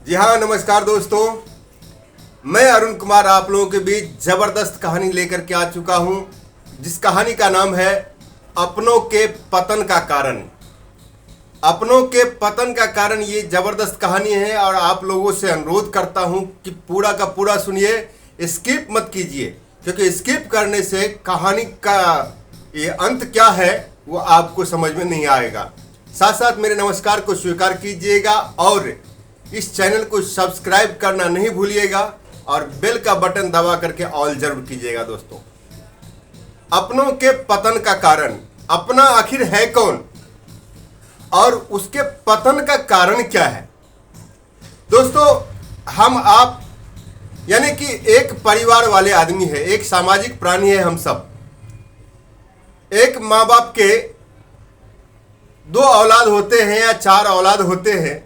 जी हाँ, नमस्कार दोस्तों। मैं अरुण कुमार आप लोगों के बीच ज़बरदस्त कहानी लेकर के आ चुका हूँ, जिस कहानी का नाम है अपनों के पतन का कारण। अपनों के पतन का कारण ये ज़बरदस्त कहानी है और आप लोगों से अनुरोध करता हूँ कि पूरा का पूरा सुनिए, स्किप मत कीजिए, क्योंकि स्किप करने से कहानी का ये अंत क्या है वो आपको समझ में नहीं आएगा। साथ साथ मेरे नमस्कार को स्वीकार कीजिएगा और इस चैनल को सब्सक्राइब करना नहीं भूलिएगा और बेल का बटन दबा करके ऑल जरूर कीजिएगा। दोस्तों, अपनों के पतन का कारण, अपना आखिर है कौन और उसके पतन का कारण क्या है? दोस्तों, हम आप यानी कि एक परिवार वाले आदमी है, एक सामाजिक प्राणी है। हम सब एक माँ बाप के 2 औलाद होते हैं या 4 औलाद होते हैं,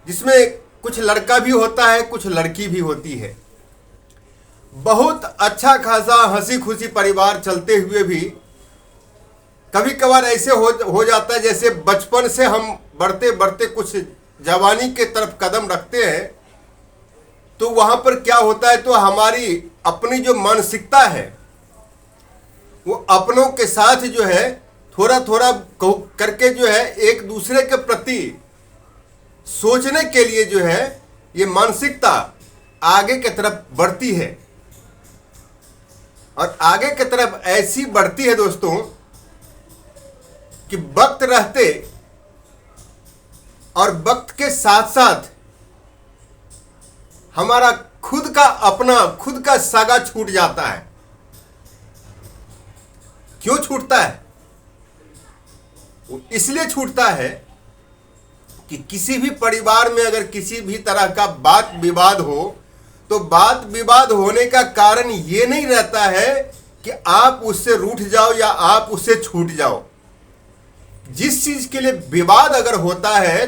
जिसमें कुछ लड़का भी होता है, कुछ लड़की भी होती है। बहुत अच्छा खासा हंसी खुशी परिवार चलते हुए भी कभी कभार ऐसे हो जाता है जैसे बचपन से हम बढ़ते बढ़ते कुछ जवानी के तरफ कदम रखते हैं, तो वहाँ पर क्या होता है, तो हमारी अपनी जो मानसिकता है वो अपनों के साथ जो है थोड़ा थोड़ा करके जो है एक दूसरे के प्रति सोचने के लिए जो है ये मानसिकता आगे की तरफ बढ़ती है। और आगे की तरफ ऐसी बढ़ती है दोस्तों कि वक्त रहते और वक्त के साथ साथ हमारा खुद का सागा छूट जाता है। क्यों छूटता है? वो इसलिए छूटता है कि किसी भी परिवार में अगर किसी भी तरह का बात विवाद हो, तो बात विवाद होने का कारण ये नहीं रहता है कि आप उससे रूठ जाओ या आप उससे छूट जाओ। जिस चीज के लिए विवाद अगर होता है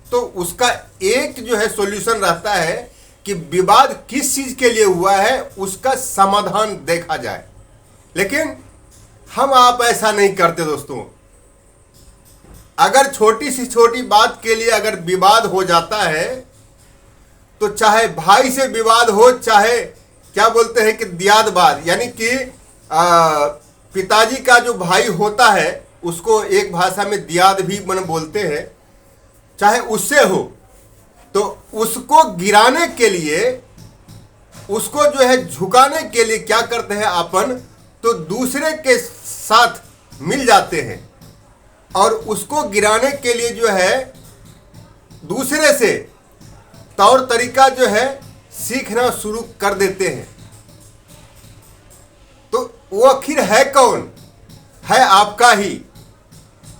तो उसका एक जो है सॉल्यूशन रहता है कि विवाद किस चीज के लिए हुआ है उसका समाधान देखा जाए। लेकिन हम आप ऐसा नहीं करते दोस्तों। अगर छोटी सी छोटी बात के लिए अगर विवाद हो जाता है, तो चाहे भाई से विवाद हो, चाहे क्या बोलते हैं कि दियादबाद, यानी कि पिताजी का जो भाई होता है उसको एक भाषा में दियाद भी मन बोलते हैं, चाहे उससे हो, तो उसको गिराने के लिए, उसको जो है झुकाने के लिए क्या करते हैं अपन, तो दूसरे के साथ मिल जाते हैं और उसको गिराने के लिए जो है दूसरे से तौर तरीका जो है सीखना शुरू कर देते हैं। तो वो आखिर है कौन? है आपका ही,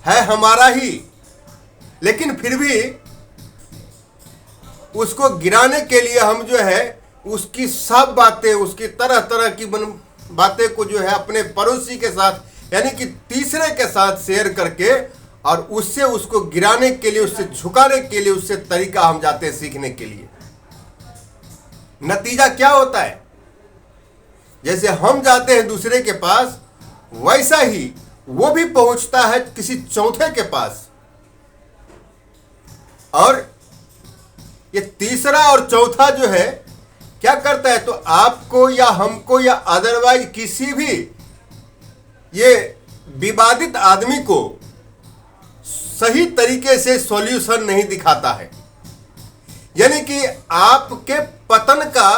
है हमारा ही, लेकिन फिर भी उसको गिराने के लिए हम जो है उसकी सब बातें, उसकी तरह तरह की बातें को जो है अपने पड़ोसी के साथ यानी कि तीसरे के साथ शेयर करके और उससे उसको गिराने के लिए, उससे झुकाने के लिए, उससे तरीका हम जाते हैं सीखने के लिए। नतीजा क्या होता है? जैसे हम जाते हैं दूसरे के पास, वैसा ही वो भी पहुंचता है किसी चौथे के पास, और ये तीसरा और चौथा जो है क्या करता है, तो आपको या हमको या अदरवाइज किसी भी ये विवादित आदमी को सही तरीके से सॉल्यूशन नहीं दिखाता है। यानी कि आपके पतन का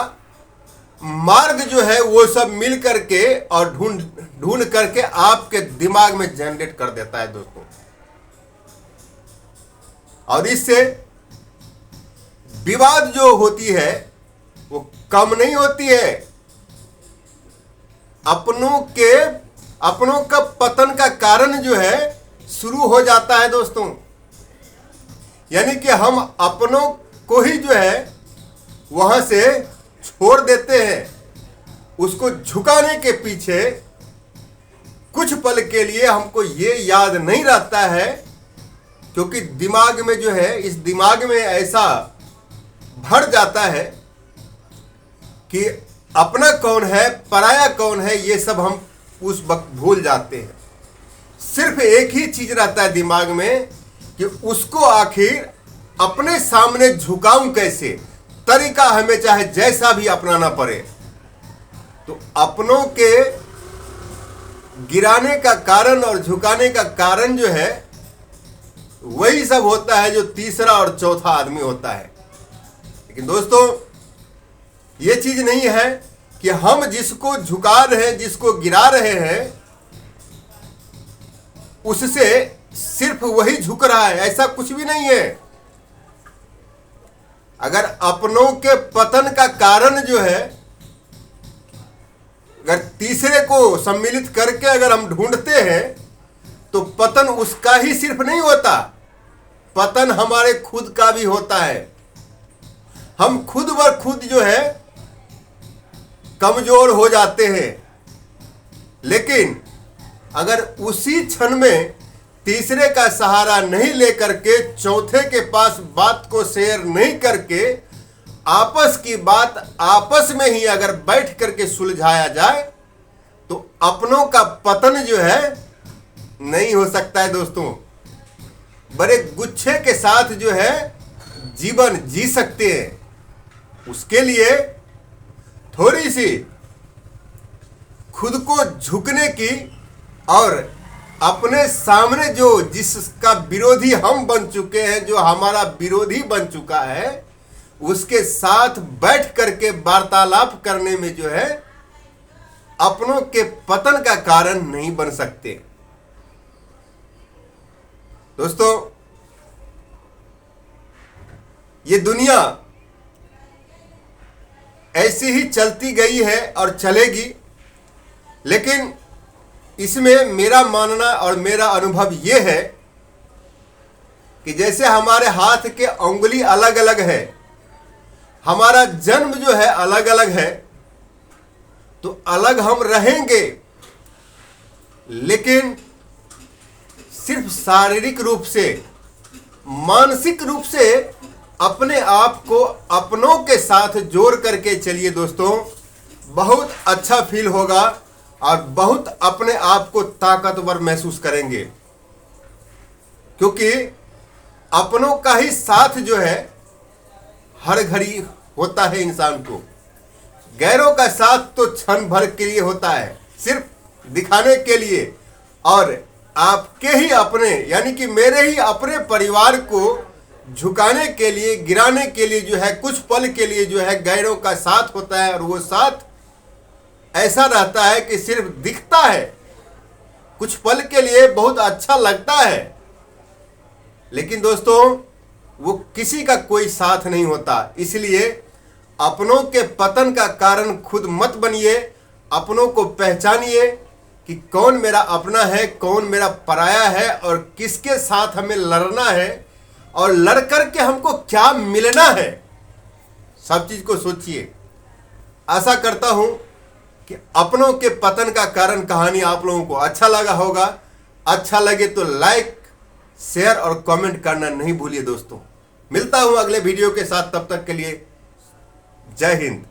मार्ग जो है वो सब मिल करके और ढूंढ करके आपके दिमाग में जनरेट कर देता है दोस्तों। और इससे विवाद जो होती है वो कम नहीं होती है। अपनों का पतन का कारण जो है शुरू हो जाता है दोस्तों। यानी कि हम अपनों को ही जो है वहां से छोड़ देते हैं। उसको झुकाने के पीछे कुछ पल के लिए हमको ये याद नहीं रहता है, क्योंकि दिमाग में जो है, इस दिमाग में ऐसा भर जाता है कि अपना कौन है, पराया कौन है, ये सब हम उस वक्त भूल जाते हैं। सिर्फ एक ही चीज रहता है दिमाग में कि उसको आखिर अपने सामने झुकाऊं कैसे, तरीका हमें चाहे जैसा भी अपनाना पड़े। तो अपनों के गिराने का कारण और झुकाने का कारण जो है वही सब होता है जो तीसरा और चौथा आदमी होता है। लेकिन दोस्तों, ये चीज नहीं है कि हम जिसको झुका रहे हैं, जिसको गिरा रहे हैं, उससे सिर्फ वही झुक रहा है, ऐसा कुछ भी नहीं है। अगर अपनों के पतन का कारण जो है, अगर तीसरे को सम्मिलित करके अगर हम ढूंढते हैं तो पतन उसका ही सिर्फ नहीं होता, पतन हमारे खुद का भी होता है। हम खुद ब खुद जो है कमजोर हो जाते हैं। लेकिन अगर उसी क्षण में तीसरे का सहारा नहीं लेकर के, चौथे के पास बात को शेयर नहीं करके, आपस की बात आपस में ही अगर बैठ करके सुलझाया जाए तो अपनों का पतन जो है नहीं हो सकता है। दोस्तों, बड़े गुच्छे के साथ जो है जीवन जी सकते हैं। उसके लिए थोड़ी सी खुद को झुकने की और अपने सामने जो जिसका विरोधी हम बन चुके हैं, जो हमारा विरोधी बन चुका है, उसके साथ बैठ करके वार्तालाप करने में जो है अपनों के पतन का कारण नहीं बन सकते। दोस्तों, ये दुनिया ऐसी ही चलती गई है और चलेगी। लेकिन इसमें मेरा मानना और मेरा अनुभव ये है कि जैसे हमारे हाथ के उंगली अलग अलग है, हमारा जन्म जो है अलग अलग है, तो अलग हम रहेंगे। लेकिन सिर्फ शारीरिक रूप से, मानसिक रूप से अपने आप को अपनों के साथ जोड़ करके चलिए दोस्तों, बहुत अच्छा फील होगा और बहुत अपने आप को ताकतवर महसूस करेंगे। क्योंकि अपनों का ही साथ जो है हर घड़ी होता है इंसान को। गैरों का साथ तो क्षण भर के लिए होता है, सिर्फ दिखाने के लिए। और आपके ही अपने, यानी कि मेरे ही अपने परिवार को झुकाने के लिए, गिराने के लिए जो है, कुछ पल के लिए जो है गैरों का साथ होता है। और वो साथ ऐसा रहता है कि सिर्फ दिखता है, कुछ पल के लिए बहुत अच्छा लगता है, लेकिन दोस्तों वो किसी का कोई साथ नहीं होता। इसलिए अपनों के पतन का कारण खुद मत बनिए। अपनों को पहचानिए कि कौन मेरा अपना है, कौन मेरा पराया है, और किसके साथ हमें लड़ना है और लड़ करके हमको क्या मिलना है। सब चीज को सोचिए। आशा करता हूं कि अपनों के पतन का कारण कहानी आप लोगों को अच्छा लगा होगा। अच्छा लगे तो लाइक, शेयर और कमेंट करना नहीं भूलिए दोस्तों। मिलता हूं अगले वीडियो के साथ, तब तक के लिए जय हिंद।